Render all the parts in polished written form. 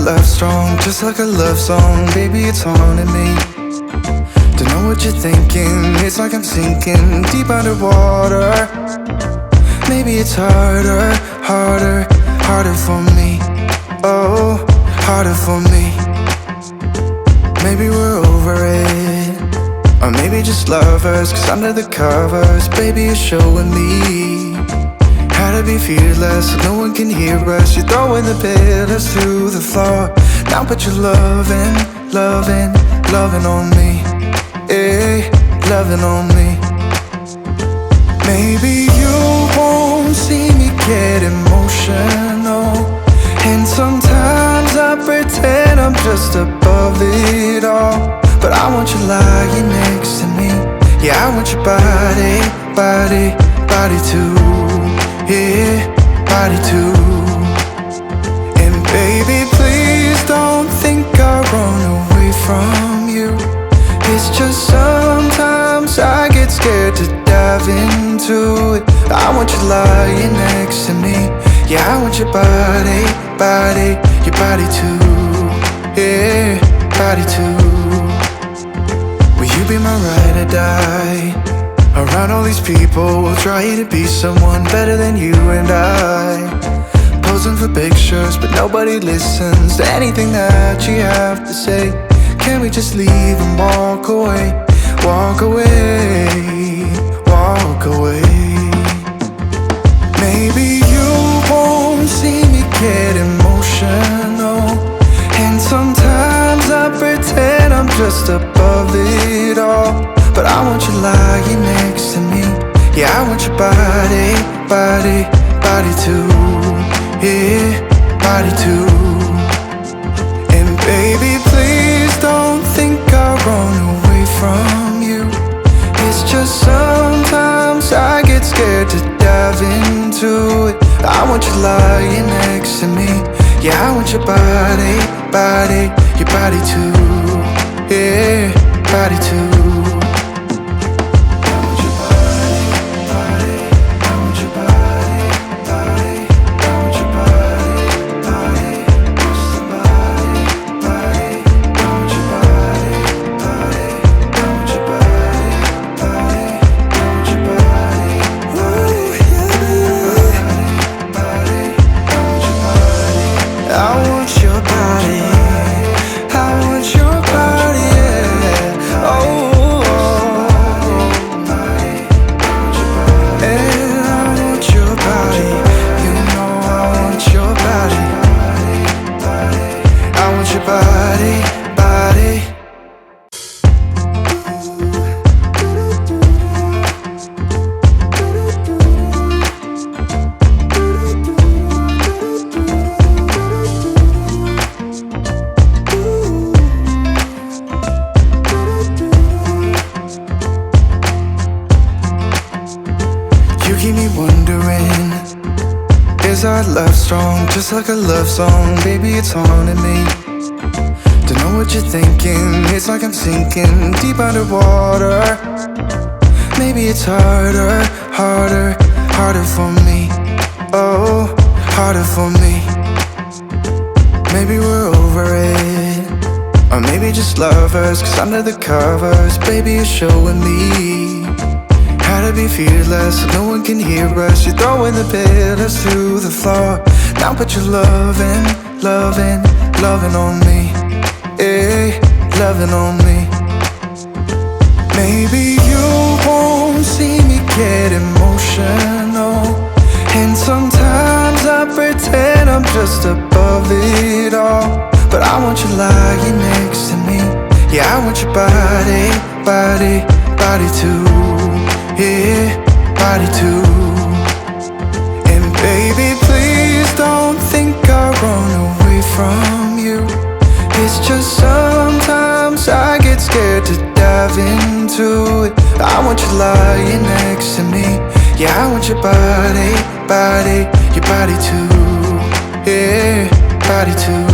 love strong, just like a love song. Baby, it's haunting me. Don't know what you're thinking. It's like I'm sinking deep underwater. Maybe it's harder, harder, harder for me. Oh, harder for me. Maybe we're over it, or maybe just lovers. Cause under the covers, baby, you're showing me how to be fearless so no one can hear us. You're throwing the pillars through the floor. Now put your loving, loving, loving on me. Hey, loving on me. Maybe you won't see me get emotional, and sometimes I pretend I'm just above it all. But I want you lying next to me. Yeah, I want your body, body, body too. Yeah, body too. And baby, please don't think I run away from you. It's just sometimes I get scared to dive into it. I want you lying next to me. Yeah, I want your body, body, your body too. Yeah, body too. Will you be my ride or die? Around all these people, we'll try to be someone better than you and I. Posing for pictures, but nobody listens to anything that you have to say. Can we just leave and walk away? Walk away, walk away. Maybe you won't see me get emotional, and sometimes I pretend I'm just above it all. But I want you lying next to me. Yeah, I want your body, body, body too. Yeah, body too. And baby, please don't think I run away from you. It's just sometimes I get scared to dive into it. I want you lying next to me. Yeah, I want your body, body, your body too. Yeah, body too. Is our love strong, just like a love song? Baby, it's haunting me. Don't know what you're thinking. It's like I'm sinking deep underwater. Maybe it's harder, harder, harder for me. Oh, harder for me. Maybe we're over it, or maybe just lovers. Cause under the covers, baby, you're showing me how to be fearless so no one can hear us. You're throwing the pillars through the floor. Now put your loving, loving, loving on me. Hey, loving on me. Maybe you won't see me get emotional, and sometimes I pretend I'm just above it all. But I want you lying next to me. Yeah, I want your body, body, body too. Yeah, body too. And baby, please don't think I run away from you. It's just sometimes I get scared to dive into it. I want you lying next to me. Yeah, I want your body, body, your body too. Yeah, body too.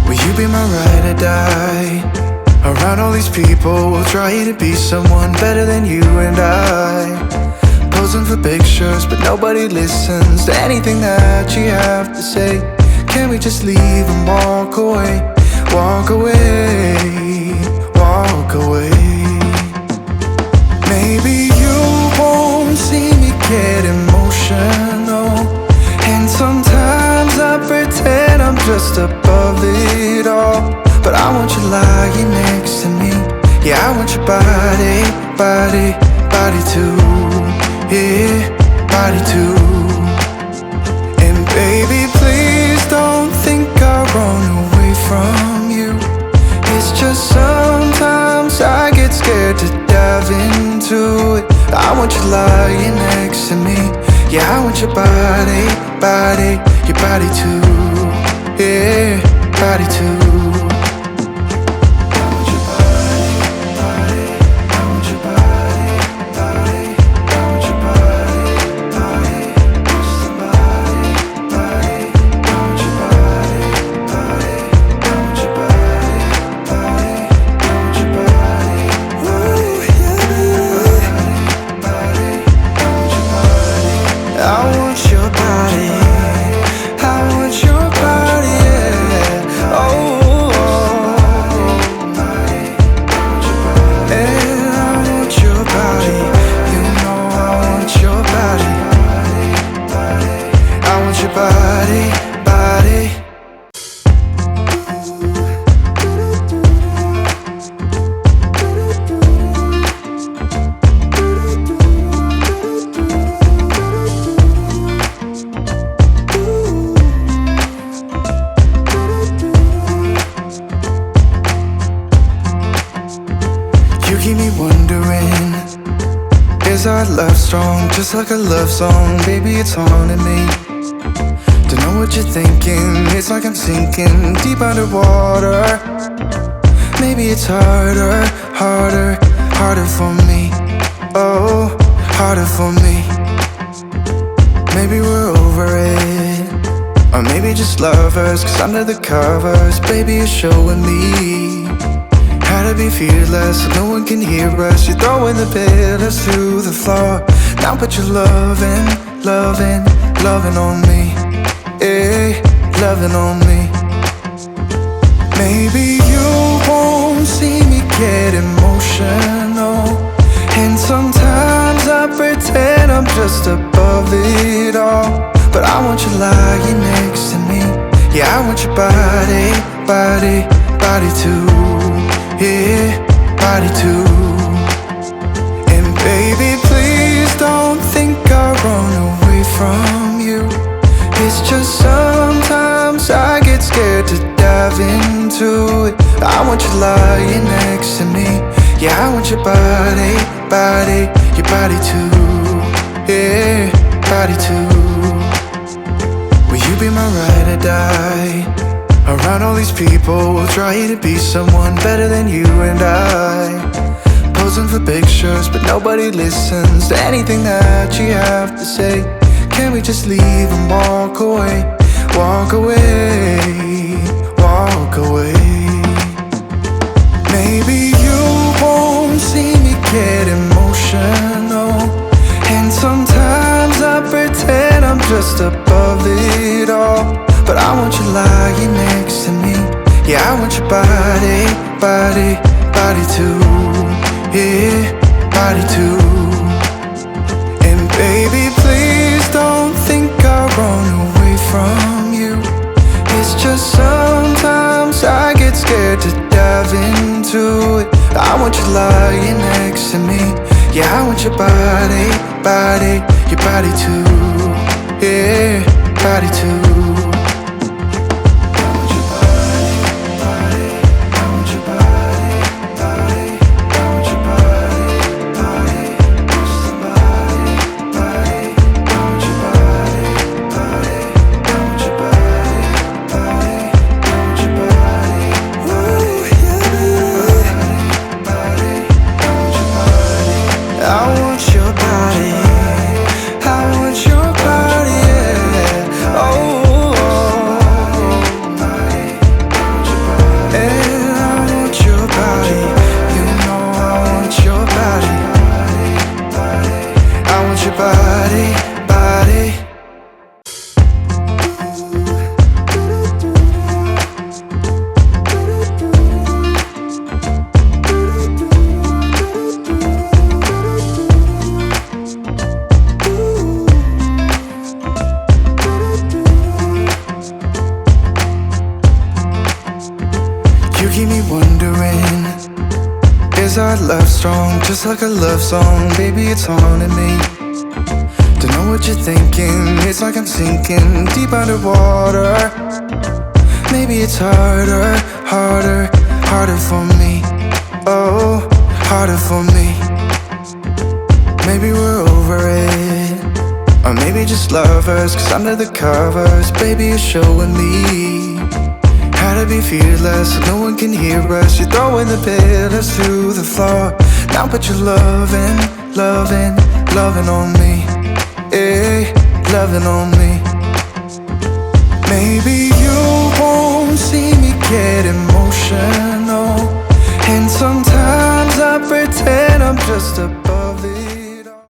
Will you be my ride or die? Around all these people, we'll try to be someone better than you and I. Posing for pictures, but nobody listens to anything that you have to say. Can we just leave and walk away? Walk away, walk away. Maybe you won't see me get emotional, and sometimes I pretend I'm just above it all. But I want you lying next to me. Yeah, I want your body, body, body too. Yeah, body too. And baby, please don't think I run away from you. It's just sometimes I get scared to dive into it. I want you lying next to me. Yeah, I want your body, body, your body too. Yeah, body too. Is our love strong, just like a love song? Baby, it's haunting me. Don't know what you're thinking. It's like I'm sinking deep underwater. Maybe it's harder, harder, harder for me. Oh, harder for me. Maybe we're over it, or maybe just lovers. Cause under the covers, baby, you're showing me how to be fearless, so no one can hear us. You're throwing the pillars through the floor. Now put your loving, loving, loving on me. Yeah, loving on me. Maybe you won't see me get emotional, and sometimes I pretend I'm just above it all. But I want you lying next to me. Yeah, I want your body, body, body too. Yeah, body too. And baby, please don't think I run away from you. It's just sometimes I get scared to dive into it. I want you lying next to me. Yeah, I want your body, body, your body too. Yeah, body too. Will you be my ride or die? Around all these people, we'll try to be someone better than you and I. Posing for pictures, but nobody listens to anything that you have to say. Can we just leave and walk away? Walk away, walk away. Maybe you won't see me get emotional, and sometimes I pretend I'm just above it all. But I want you lying next to me. Yeah, I want your body, body, body too. Yeah, body too. And baby, please don't think I run away from you. It's just sometimes I get scared to dive into it. I want you lying next to me. Yeah, I want your body, body, your body too. Yeah, body too. I want your body, yeah. Oh, just like a love song, baby, it's haunting me. Don't know what you're thinking, it's like I'm sinking deep underwater. Maybe it's harder, harder, harder for me. Oh, harder for me. Maybe we're over it, or maybe just lovers, cause under the covers, baby, you're showing me how to be fearless, so no one can hear us. You're throwing the pillars through the floor. Now put your loving, loving, loving on me. Eh, loving on me. Maybe you won't see me get emotional, and sometimes I pretend I'm just a